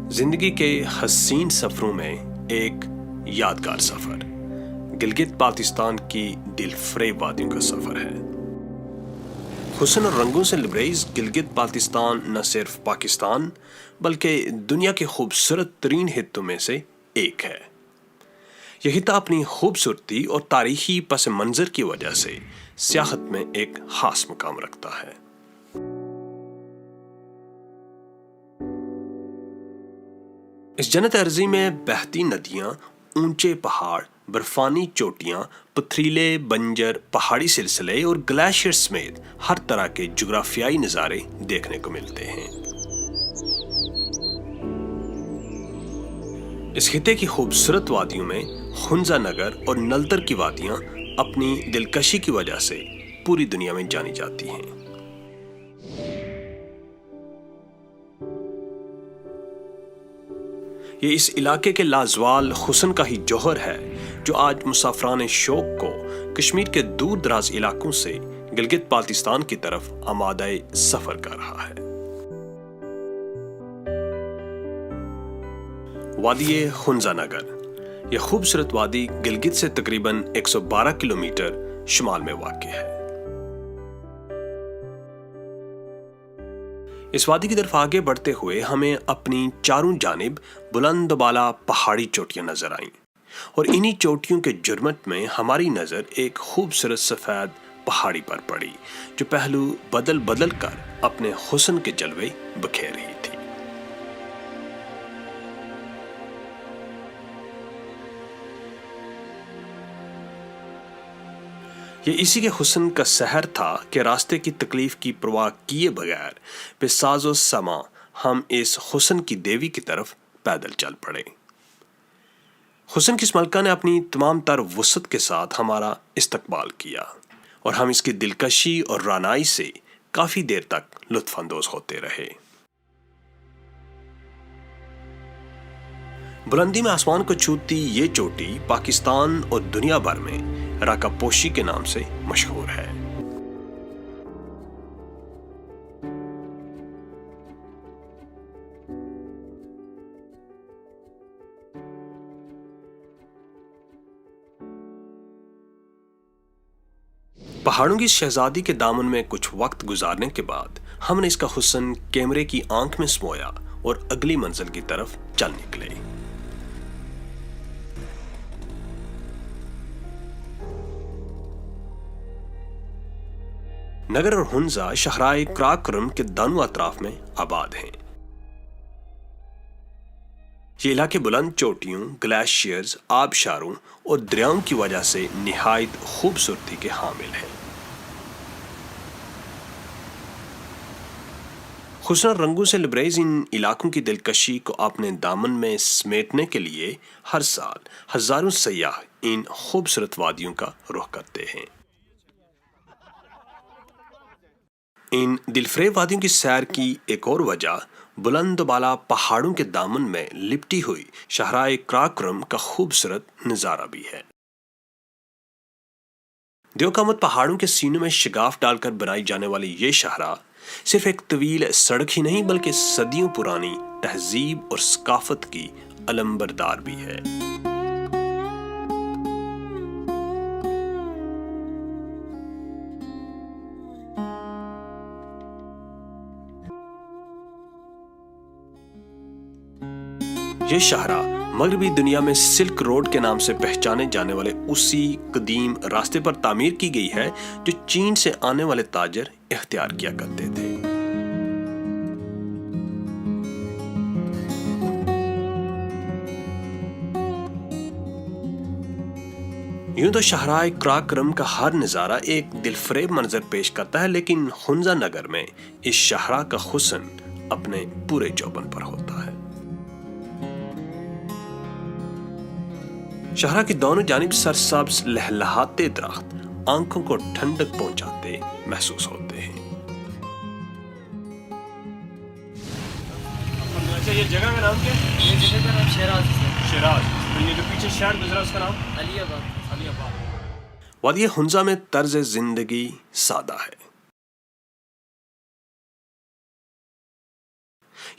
زندگی کے حسین سفروں میں ایک یادگار سفر گلگت بلتستان کی دل فریب وادیوں کا سفر ہے۔ حسن اور رنگوں سے لبریز گلگت بلتستان نہ صرف پاکستان بلکہ دنیا کے خوبصورت ترین خطوں میں سے ایک ہے۔ یہ خطہ اپنی خوبصورتی اور تاریخی پس منظر کی وجہ سے سیاحت میں ایک خاص مقام رکھتا ہے۔ اس جنت ارضی میں بہتی ندیاں، اونچے پہاڑ، برفانی چوٹیاں، پتھریلے بنجر پہاڑی سلسلے اور گلیشیئر سمیت ہر طرح کے جغرافیائی نظارے دیکھنے کو ملتے ہیں۔ اس خطے کی خوبصورت وادیوں میں خنزہ نگر اور نلتر کی وادیاں اپنی دلکشی کی وجہ سے پوری دنیا میں جانی جاتی ہیں۔ یہ اس علاقے کے لازوال حسن کا ہی جوہر ہے جو آج مسافران شوق کو کشمیر کے دور دراز علاقوں سے گلگت بلتستان کی طرف آمادہ سفر کر رہا ہے۔ وادی خنزہ نگر، یہ خوبصورت وادی گلگت سے تقریباً 112 کلومیٹر شمال میں واقع ہے۔ اس وادی کی طرف آگے بڑھتے ہوئے ہمیں اپنی چاروں جانب بلند و بالا پہاڑی چوٹیاں نظر آئیں اور انہی چوٹیوں کے جرمٹ میں ہماری نظر ایک خوبصورت سفید پہاڑی پر پڑی جو پہلو بدل بدل کر اپنے حسن کے جلوے بکھیر رہی تھی۔ یہ اسی کے حسن کا سحر تھا کہ راستے کی تکلیف کی پرواہ کیے بغیر بے ساز و سماں ہم اس حسن کی دیوی کی طرف پیدل چل پڑے۔ حسن کی اس ملکہ نے اپنی تمام تر وسعت کے ساتھ ہمارا استقبال کیا اور ہم اس کی دلکشی اور رعنائی سے کافی دیر تک لطف اندوز ہوتے رہے۔ بلندی میں آسمان کو چھوتی یہ چوٹی پاکستان اور دنیا بھر میں راکا پوشی کے نام سے مشہور ہے۔ پہاڑوں کی شہزادی کے دامن میں کچھ وقت گزارنے کے بعد ہم نے اس کا حسن کیمرے کی آنکھ میں سمویا اور اگلی منزل کی طرف چل نکلے۔ نگر اور ہنزہ شہرائے کراکرم کے دونوں اطراف میں آباد ہیں۔ یہ علاقے بلند چوٹیوں، گلیشیئرز، آبشاروں اور دریاؤں کی وجہ سے نہایت خوبصورتی کے حامل ہیں۔ حسن اور رنگوں سے لبریز ان علاقوں کی دلکشی کو اپنے دامن میں سمیٹنے کے لیے ہر سال ہزاروں سیاح ان خوبصورت وادیوں کا رخ کرتے ہیں۔ ان دلفریب وادیوں کی سیر کی ایک اور وجہ بلند و بالا پہاڑوں کے دامن میں لپٹی ہوئی شہرائے کراکرم کا خوبصورت نظارہ بھی ہے۔ دیوقامت پہاڑوں کے سینوں میں شگاف ڈال کر بنائی جانے والی یہ شاہراہ صرف ایک طویل سڑک ہی نہیں بلکہ صدیوں پرانی تہذیب اور ثقافت کی علمبردار بھی ہے۔ یہ شاہراہ مغربی دنیا میں سلک روڈ کے نام سے پہچانے جانے والے اسی قدیم راستے پر تعمیر کی گئی ہے جو چین سے آنے والے تاجر اختیار کیا کرتے تھے۔ یوں تو شاہراہ کراکرم کا ہر نظارہ ایک دلفریب منظر پیش کرتا ہے، لیکن خنزہ نگر میں اس شاہراہ کا حسن اپنے پورے چوبن پر ہوتا ہے۔ شاہراہ کی دونوں جانب سرسبز لہلہاتے درخت آنکھوں کو ٹھنڈک پہنچاتے محسوس ہوتے ہیں۔ اچھا، یہ جگہ کا نام کیا ہے؟ یہ جگہ کا نام شیراز ہے۔ شیراز۔ تو یہ جو پیچھے شہر گزرا اس کا نام علی آباد۔ علی آباد۔ وادی خنزہ میں طرز زندگی سادہ ہے۔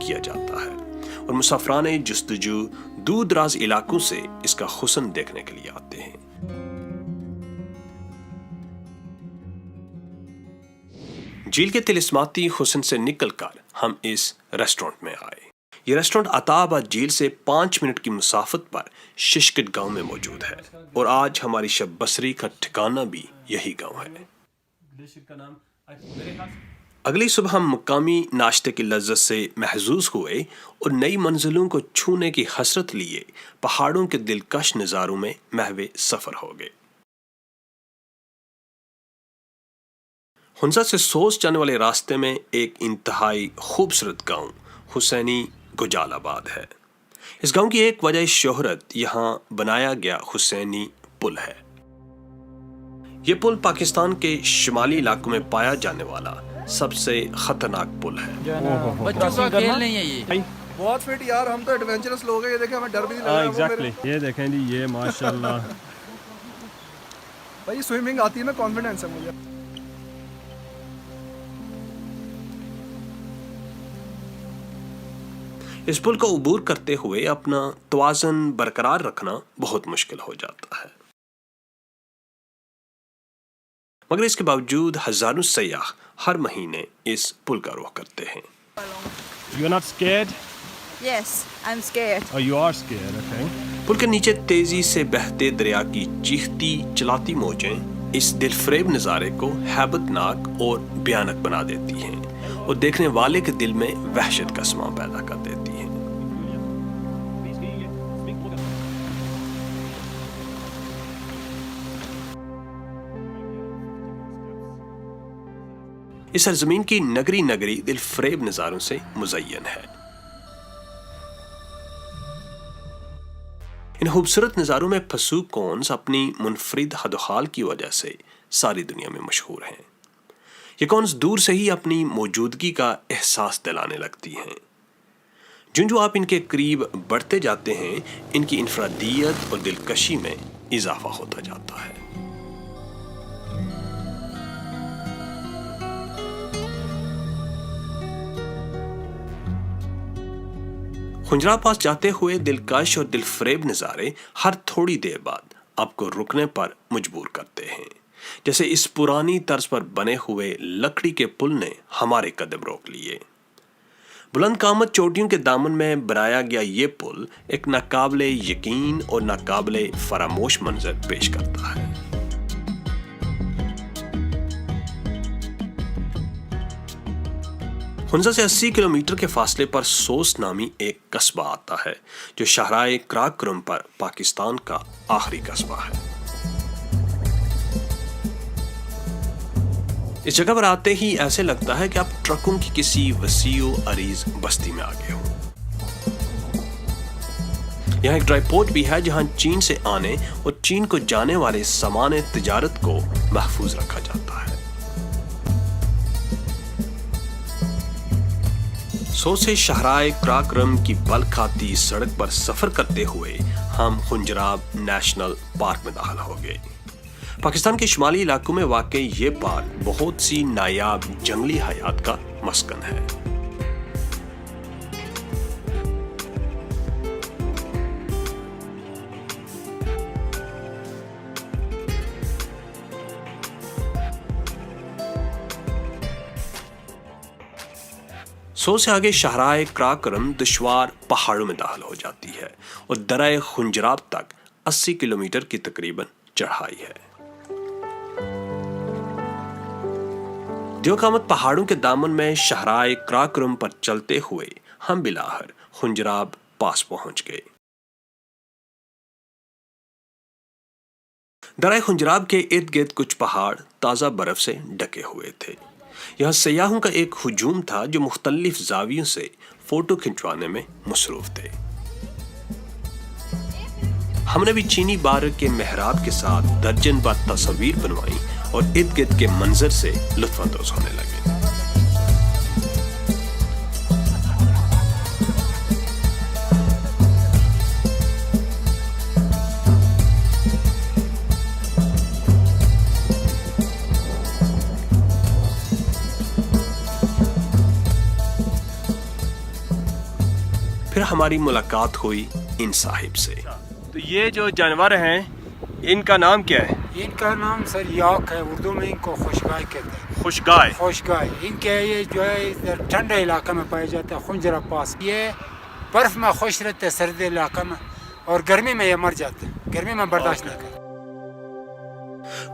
کیا جاتا ہے اور مسافران جستجو دور دراز علاقوں سے اس کا حسن دیکھنے کے لیے آتے ہیں۔ جھیل کے طلسماتی حسن سے نکل کر ہم اس ریسٹورنٹ میں آئے۔ یہ ریسٹورنٹ عطا آباد جھیل سے 5 منٹ کی مسافت پر ششکٹ گاؤں میں موجود ہے اور آج ہماری شب بسری کا ٹھکانہ بھی یہی گاؤں ہے۔ اگلی صبح ہم مقامی ناشتے کی لذت سے محظوظ ہوئے اور نئی منزلوں کو چھونے کی حسرت لیے پہاڑوں کے دلکش نظاروں میں محو سفر ہو گئے۔ ہنزا سے سوس جانے والے راستے میں ایک انتہائی خوبصورت گاؤں حسینی گجال آباد ہے۔ اس گاؤں کی ایک وجہ شہرت یہاں بنایا گیا حسینی پل ہے۔ یہ پل پاکستان کے شمالی علاقوں میں پایا جانے والا سب سے خطرناک پل ہے۔ بچوں کا کھیل نہیں ہے یہ۔ بہت فٹ یار، ہم تو ایڈونچرس لوگ ہیں، یہ دیکھیں ہمیں ڈر بھی نہیں لگ رہا۔ ایگزیکٹلی، یہ دیکھیں جی، یہ ماشاءاللہ بھائی سوئمنگ آتی ہے نا، کانفیڈنس ہے مجھے۔ اس پل کو عبور کرتے ہوئے اپنا توازن برقرار رکھنا بہت مشکل ہو جاتا ہے، مگر اس کے باوجود ہزاروں سیاح ہر مہینے اس پل کا رخ کرتے ہیں۔ You're not scared? Yes, I'm scared. Oh, you are scared, okay. پل کے نیچے تیزی سے بہتے دریا کی چیختی چلاتی موجیں اس دل فریب نظارے کو ہیبت ناک اور بھیانک بنا دیتی ہیں اور دیکھنے والے کے دل میں وحشت کا سماں پیدا کر دیتی ہیں۔ اس سرزمین کی نگری نگری دل فریب نظاروں سے مزین ہے۔ ان خوبصورت نظاروں میں پھسو کونز اپنی منفرد حد و حال کی وجہ سے ساری دنیا میں مشہور ہیں۔ یہ کونز دور سے ہی اپنی موجودگی کا احساس دلانے لگتی ہیں۔ جو آپ ان کے قریب بڑھتے جاتے ہیں، ان کی انفرادیت اور دلکشی میں اضافہ ہوتا جاتا ہے۔ خنجرا پاس جاتے ہوئے دلکش اور دل فریب نظارے ہر تھوڑی دیر بعد آپ کو رکنے پر مجبور کرتے ہیں، جیسے اس پرانی طرز پر بنے ہوئے لکڑی کے پل نے ہمارے قدم روک لیے۔ بلند قامت چوٹیوں کے دامن میں بنایا گیا یہ پل ایک ناقابل یقین اور ناقابل فراموش منظر پیش کرتا ہے۔ ہنزا سے 80 کلومیٹر کے فاصلے پر سوس نامی ایک قصبہ آتا ہے جو شاہراہ کراکرم پر پاکستان کا آخری قصبہ ہے۔ اس جگہ پر آتے ہی ایسے لگتا ہے کہ آپ ٹرکوں کی کسی وسیع و عریض بستی میں آگے ہوں۔ یہاں ایک ڈرائی پورٹ بھی ہے جہاں چین سے آنے اور چین کو جانے والے سامان تجارت کو محفوظ رکھا جاتا ہے۔ سو سے شاہراہ کراکرم کی بل کھاتی سڑک پر سفر کرتے ہوئے ہم خنجراب نیشنل پارک میں داخل ہو گئے۔ پاکستان کے شمالی علاقوں میں واقع یہ پارک بہت سی نایاب جنگلی حیات کا مسکن ہے۔ سو سے آگے شاہراہ کراکرم دشوار پہاڑوں میں داخل ہو جاتی ہے اور درہ خنجراب تک 80 کلومیٹر کی تقریباً چڑھائی ہے۔ دیوقامت پہاڑوں کے دامن میں شاہراہ کراکرم پر چلتے ہوئے ہم بلاخر خنجراب پاس پہنچ گئے۔ درہ خنجراب کے ارد گرد کچھ پہاڑ تازہ برف سے ڈھکے ہوئے تھے۔ یہاں سیاحوں کا ایک ہجوم تھا جو مختلف زاویوں سے فوٹو کھنچوانے میں مصروف تھے۔ ہم نے بھی چینی بارک کے محراب کے ساتھ درجن بار تصاویر بنوائیں اور ارد گرد کے منظر سے لطف اندوز ہونے لگے۔ پھر ہماری ملاقات ہوئی ان صاحب سے. تو یہ جو جانور ہیں ان کا نام کیا ہے؟ ان کا نام سر یاک ہے، اردو میں ان کو خوشگائے کہتے ہیں. خوشگائے. خوشگائے ان کے یہ جو ہے ادھر ٹھنڈے علاقے میں پائے جاتے ہیں، خنجرہ پاس. یہ برف میں خوش رہتے ہیں سردی علاقے میں، اور گرمی میں یہ مر جاتے ہیں، گرمی میں برداشت نہیں کرتے.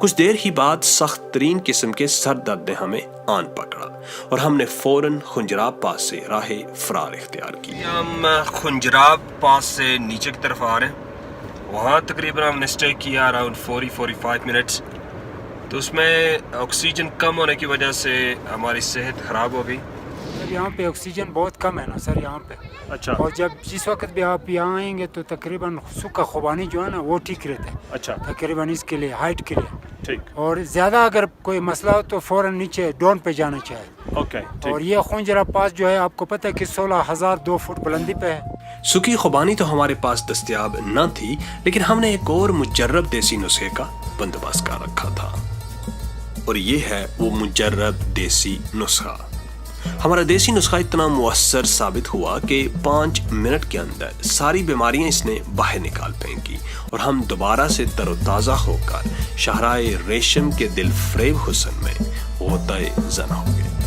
کچھ دیر ہی بعد سخت ترین قسم کے سر درد نے ہمیں آن پکڑا اور ہم نے فوراً خنجراب پاس سے راہ فرار اختیار کی. ہم خنجراب پاس سے نیچے کی طرف آ رہے ہیں. وہاں تقریباً ہم نے اسٹے کیا اراؤنڈ 40-45 منٹس. تو اس میں آکسیجن کم ہونے کی وجہ سے ہماری صحت خراب ہو گئی. سر یہاں پہ آکسیجن بہت کم ہے نا سر یہاں پہ. اچھا. اور جس وقت بھی آپ یہاں آئیں گے تو تقریباً سکا خوبانی جو ہے نا وہ ٹھیک رہتا ہے. اچھا. تقریباً اس کے لیے ہائٹ کے لیے. ٹھیک. اور زیادہ اگر کوئی مسئلہ ہو تو فوراً نیچے ڈون پہ جانا چاہیے. اوکے. اور یہ خنجرہ پاس جو ہے آپ کو پتہ ہے کہ 16,002 فٹ بلندی پہ ہے. سکی خوبانی تو ہمارے پاس دستیاب نہ تھی، لیکن ہم نے ایک اور مجرب دیسی نسخے کا بندوبست کر رکھا تھا، اور یہ ہے وہ مجرب دیسی نسخہ. ہمارا دیسی نسخہ اتنا مؤثر ثابت ہوا کہ 5 منٹ کے اندر ساری بیماریاں اس نے باہر نکال پھینکی اور ہم دوبارہ سے تر و تازہ ہو کر شاہراہ ریشم کے دل فریب حسن میں غوطۂ زن ہو گئے.